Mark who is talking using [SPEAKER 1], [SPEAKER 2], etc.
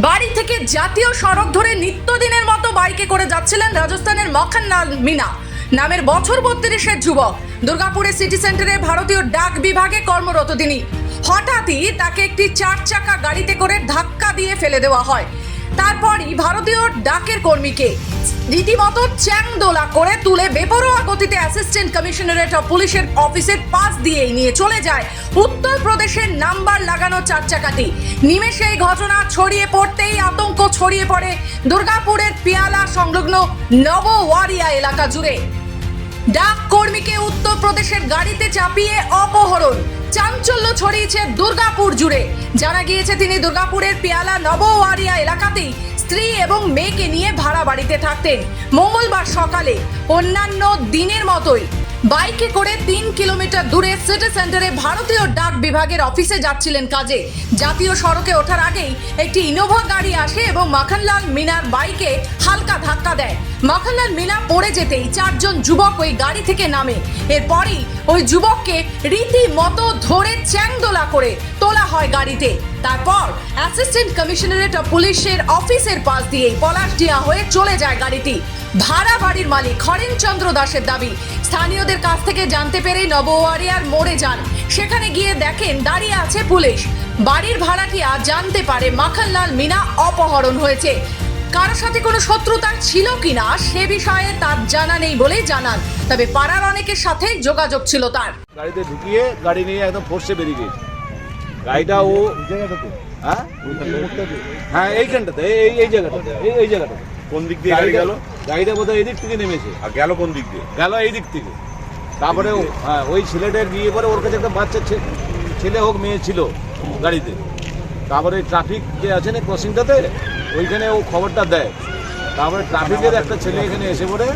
[SPEAKER 1] বাড়ি থেকে জাতীয় সড়ক ধরে নিত্যদিনের মতো বাইকে করে যাচ্ছিলেন রাজস্থানের মখনলাল মিনা নামের বছর 32-এর যুবক। দুর্গাপুরের সিটি সেন্টারে ভারতীয় ডাক বিভাগে কর্মরত তিনি। হঠাৎই তাকে একটি 4 চাকা গাড়িতে করে ধাক্কা দিয়ে ফেলে দেওয়া হয়। তারপরই ভারতীয় ডাকের কর্মীকে রীতিমতো চ্যাংদোলা করে তুলে বেপরোয়া গতিতে অ্যাসিস্ট্যান্ট কমিশনারেট অফ পুলিশের অফিসের পাশ দিয়ে নিয়ে চলে যায় উত্তরপ্রদেশের নাম্বার লাগানো 4 চাকাটি। নিমেষে এই ঘটনা ছড়িয়ে পড়তেই আতঙ্ক ছড়িয়ে পড়ে দুর্গাপুরের পিয়ালা সংলগ্ন নবওয়ারিয়া এলাকা জুড়ে। ডাক কর্মীকে উত্তরপ্রদেশের গাড়িতে চাপিয়ে অপহরণ, চাঞ্চল্য ছড়িয়েছে দুর্গাপুর জুড়ে। জানা গিয়েছে তিনি দুর্গাপুরের পিয়ালা নবওয়ারিয়া এলাকাতেই স্ত্রী এবং মেয়েকে নিয়ে ভাড়া বাড়িতে থাকতেন। মঙ্গলবার সকালে অন্যান্য দিনের মতোই বাইকে করে 3 কিলোমিটার দূরে সিটি সেন্টারে ভারতীয় ডাক বিভাগের অফিসে যাচ্ছিলেন কাজে। জাতীয় সড়কে ওঠার আগেই একটি ইনোভা গাড়ি আসে এবং মখনলাল মিনার বাইকে হালকা ধাক্কা দেয়। মখনলাল মিনা পড়ে যেতেই 4 জন যুবক ওই গাড়ি থেকে নামে। এরপরই ওই যুবককে রীতিমতো ধরে চ্যাংদোলা করে তোলা হয় গাড়িতে। তারপর অ্যাসিস্ট্যান্ট কমিশনারেট অফ পুলিশের অফিসের পাশ দিয়ে পলাশডিহা হয়ে চলে যায় গাড়িটি। ভাড়া বাড়ির মালিক হরেন চন্দ্র দাসের দাবি, স্থানীয়দের কাছ থেকে জানতে পেরে নবওয়ারিয়ার মোড়ে যান। সেখানে গিয়ে দেখেন দাঁড়িয়ে আছে পুলিশ। বাড়ির ভাড়াটিয়া জানতে পারে মখনলাল মিনা অপহরণ হয়েছে। কারোর সাথে কোনো শত্রুতা ছিল কিনা সে বিষয়ে তার জানা নেই বলেই জানান, তবে পাড়ার অনেকের সাথে যোগাযোগ ছিল তার।
[SPEAKER 2] গাড়িতে ঢুকিয়ে গাড়ি নিয়ে একদম ফোর্সে বেরিয়ে গেছে গাড়িটা। ও হ্যাঁ এইখানটাতে এই জায়গাটাতে এই জায়গাটাতে।
[SPEAKER 3] কোন দিক দিয়ে গাড়ি গেল?
[SPEAKER 2] গাড়িটা বোধহয় এদিক থেকে নেমেছে
[SPEAKER 3] আর গেল কোন দিক দিয়ে?
[SPEAKER 2] গেল এই দিক থেকে। তারপরে হ্যাঁ ওই ছেলেটার গিয়ে পরে ওর কাছে একটা বাচ্চা ছেলে হোক মেয়ে ছিল গাড়িতে। তারপরে ট্রাফিক যে আছে না ক্রসিংটাতে ওইখানে ও খবরটা দেয়। তারপরে ট্রাফিকের একটা ছেলে এখানে এসে পড়ে